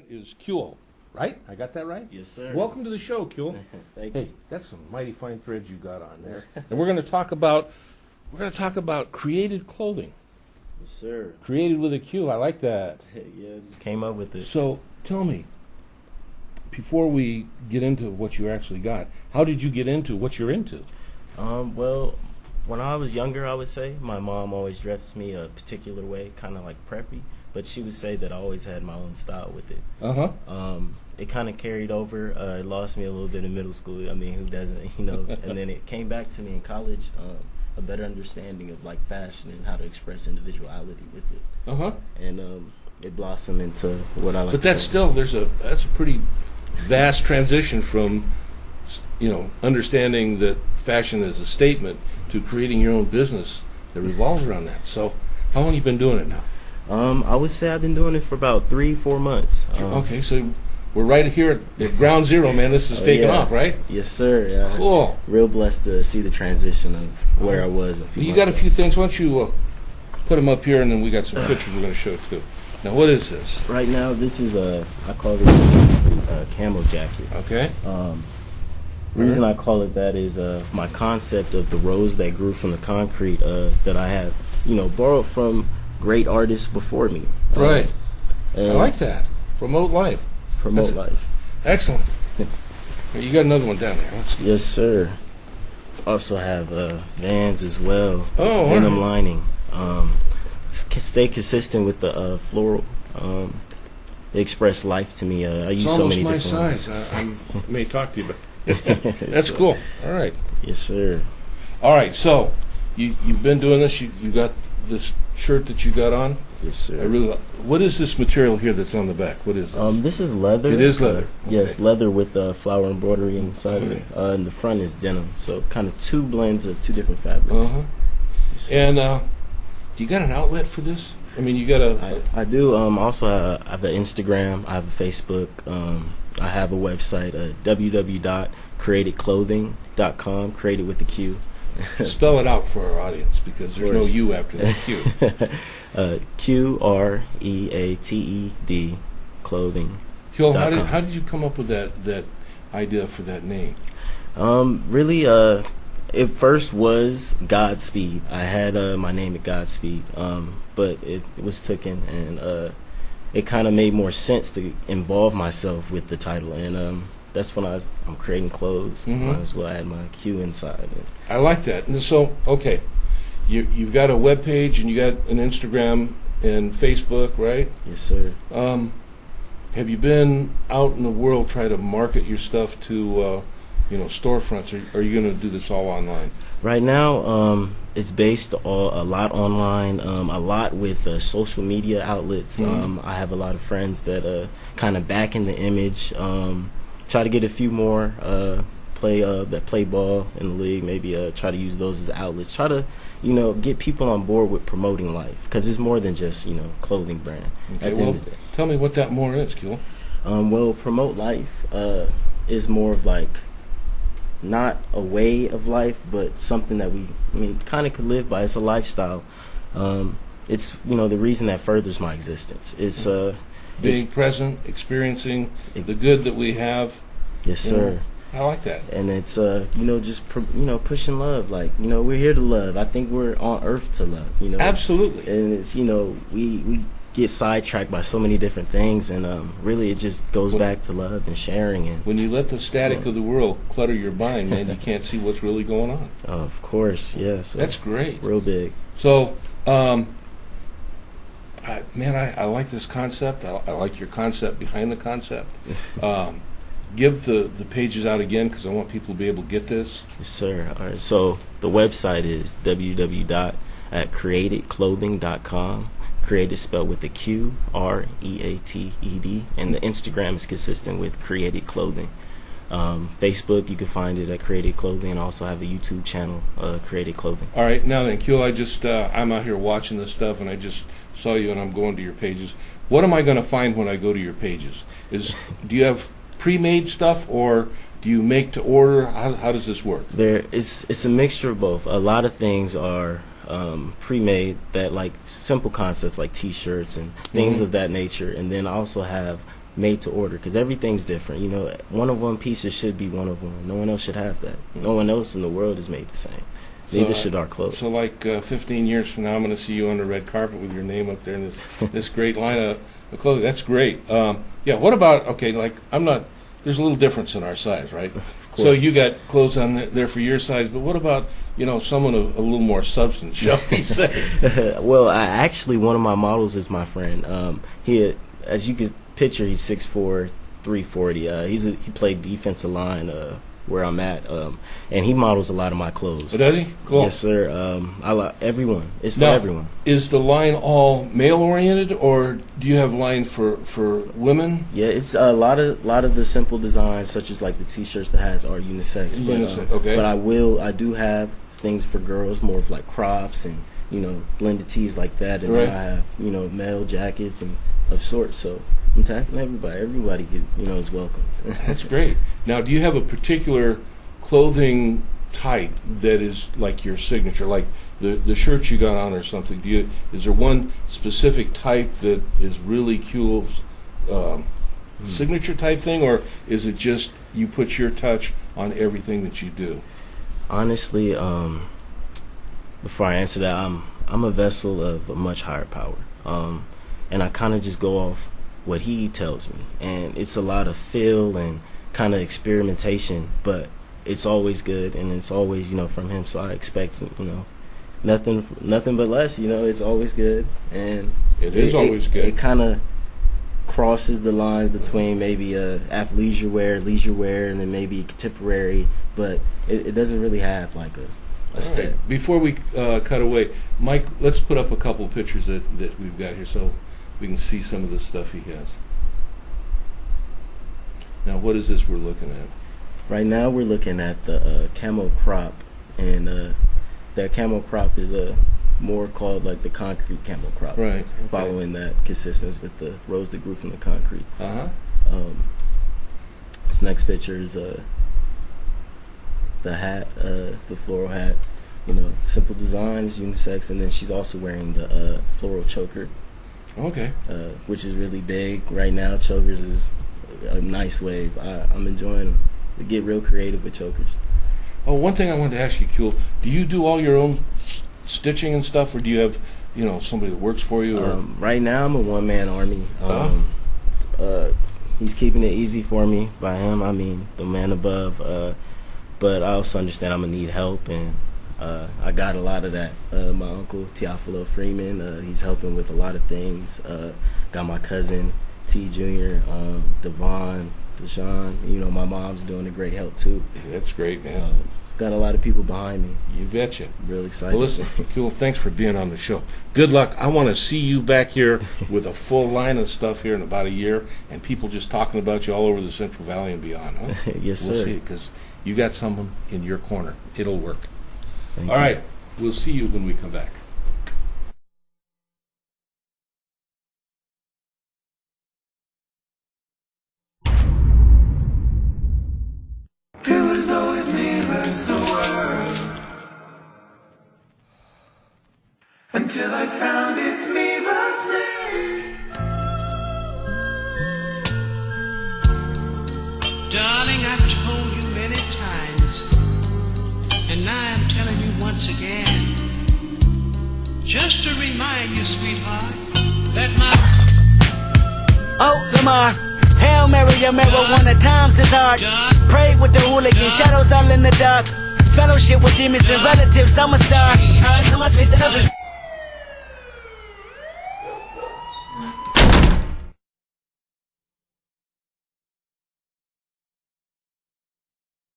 Is Qole, right? I got that right? Yes, sir. Welcome to the show, Qole. Thank Hey, you. that's some mighty fine threads you got on there. And we're going to talk about created clothing. Yes, sir. Created with a Q. I like that. Yeah, just came up with it. So, tell me, before we get into what you actually got, how did you get into what you're into? Well, when I was younger, I would say my mom always dressed me a particular way, kind of like preppy. But she would say that I always had my own style with it. It kind of carried over. It lost me a little bit in middle school. I mean, who doesn't, you know? And then it came back to me in college, a better understanding of like fashion and how to express individuality with it. And it blossomed into what I like. But that's still that's a pretty vast transition from, understanding that fashion is a statement to creating your own business that revolves around that. So, how long have you been doing it now? I would say I've been doing it for about 3-4 months. Okay, so we're right here at ground zero, man. This is taking off, right? Yes, sir. Yeah. Cool. Real blessed to see the transition of where I was a few You months got a ago. few things. Why don't you put them up here, and then we got some pictures we're going to show, too. Now, what is this? Right now, this is I call it a camo jacket. Okay. Reason I call it that is my concept of the rose that grew from the concrete that I have, borrowed from great artists before me. Right. I like that. Promote life. Promote life. Excellent. You got another one down there. Let's see. Yes, sir. Also have Vans as well. Oh, denim right. lining. Stay consistent with the floral. They express life to me. I use so many different. It's almost my size. I may talk to you, but that's cool. All right. Yes, sir. All right. So you've been doing this. You got this shirt that you got on. Yes, sir. What is this material here that's on the back? What is this? This is leather. It is leather. Yes, leather with flower embroidery inside of it. And the front is denim. So kind of two blends of two different fabrics. And you got an outlet for this? I mean, you got a... I do. Also, I have an Instagram. I have a Facebook. I have a website, www.qreatedclothing.com, created with the Q. Spell it out for our audience, because there's no U after the Q. Qreated clothing. Qole, how did you come up with that idea for that name? Really, it first was Godspeed. I had my name at Godspeed, but it was taken, and it kind of made more sense to involve myself with the title, and that's when I'm creating clothes. Might as well add my Q inside. I like that. And so, okay, you've got a web page and you got an Instagram and Facebook, right? Yes, sir. Have you been out in the world trying to market your stuff to storefronts? Or are you going to do this all online? Right now, it's based a lot online, a lot with social media outlets. I have a lot of friends that kind of back in the image. Try to get a few more that play ball in the league. Maybe try to use those as outlets. Try to get people on board with promoting life, because it's more than just clothing brand. Okay, well, tell me what that more is, Qole. Well, promote life is more of like not a way of life, but something that we kind of could live by. It's a lifestyle. It's the reason that furthers my existence. It's being present, experiencing the good that we have. Yes, sir. I like that. And it's just pushing love. Like we're here to love. I think we're on earth to love. Absolutely. And it's we get sidetracked by so many different things, and really it just goes back to love and sharing. And when you let the static of the world clutter your mind, man, you can't see what's really going on. Of course, yes. That's great. Real big. So, I like this concept. I like your concept behind the concept. Give the pages out again, because I want people to be able to get this. Yes, sir. All right. So the website is www.qreatedclothing.com. Created spelled with a Q, Reated, and the Instagram is consistent with Created Clothing. Facebook, you can find it at Created Clothing, and also have a YouTube channel, Created Clothing. All right, now then, Qole, I'm out here watching this stuff, and I just saw you, and I'm going to your pages. What am I going to find when I go to your pages? Do you have pre-made stuff, or do you make to order? How does this work? It's a mixture of both. A lot of things are pre-made, that like simple concepts like T-shirts and things of that nature, and then I also have made to order, because everything's different. You know, one of one pieces should be one of one. No one else should have that. No one else in the world is made the same. Neither should our clothes. So like 15 years from now, I'm going to see you on the red carpet with your name up there in this great line of clothing. That's great. Yeah, what about, okay, like there's a little difference in our size, right? So you got clothes on there for your size, but what about, you know, someone of a little more substance, shall we say? Well, actually, one of my models is my friend. As you can picture, he's 6'4", 340. He played defensive line where I'm at, and he models a lot of my clothes. Oh, does he? Cool. Yes, sir. I like everyone. It's for everyone. Is the line all male oriented, or do you have line for women? Yeah, it's a lot of the simple designs, such as like the t-shirts, the hats, are unisex. Okay. But I do have things for girls, more of like crops and, you know, blended tees like that, and then I have, you know, male jackets and of sorts. So I'm tackling everybody. Everybody, you know, is welcome. That's great. Now, do you have a particular clothing type that is like your signature, like the shirts you got on or something? Is there one specific type that is really Quole's signature type thing, or is it just you put your touch on everything that you do? Honestly, before I answer that, I'm a vessel of a much higher power, and I kind of just go off what he tells me, and it's a lot of feel and kind of experimentation, but it's always good, and it's always, you know, from him. So I expect, you know, nothing but less. You know, it's always good, and it is always good. It kind of crosses the lines between maybe athleisure wear, and then maybe contemporary, but it doesn't really have like a set. Right. Before we cut away, Mike, let's put up a couple of pictures that we've got here so we can see some of the stuff he has. Now, what is this we're looking at? Right now, we're looking at the camo crop, and that camo crop is more called like the concrete camo crop. Right. Okay. Following that consistency with the rows that grew from the concrete. This next picture is the hat, the floral hat. You know, simple designs, unisex, and then she's also wearing the floral choker. Okay. Which is really big right now. Chokers is a nice wave. I'm enjoying them. They get real creative with chokers. Oh, one thing I wanted to ask you, Quole, do you do all your own stitching and stuff, or do you have, you know, somebody that works for you? Or? Right now, I'm a one-man army. He's keeping it easy for me. By him, I mean the man above. But I also understand I'm gonna need help, and I got a lot of that. My uncle Teofilo Freeman, he's helping with a lot of things. Got my cousin T Jr., Devon, Deshaun. You know, my mom's doing a great help too. Yeah, that's great, man. Got a lot of people behind me. You betcha. Really excited. Well, listen, Quole, thanks for being on the show. Good luck. I want to see you back here with a full line of stuff here in about a year, and people just talking about you all over the Central Valley and beyond. Huh? Yes, sir. We'll see, because you got someone in your corner. It'll work. Thank all you. right. We'll see you when we come back. It was always me versus the world, until I found it's me versus me. Darling, I told you many times, and now I'm telling you once again, just to remind you, sweetheart, that my Lamar, Hail Mary, your marijuana times is hard. Pray with the hooligan, shadows all in the dark. Fellowship with demons and relatives, I'm a star. So my space, the others.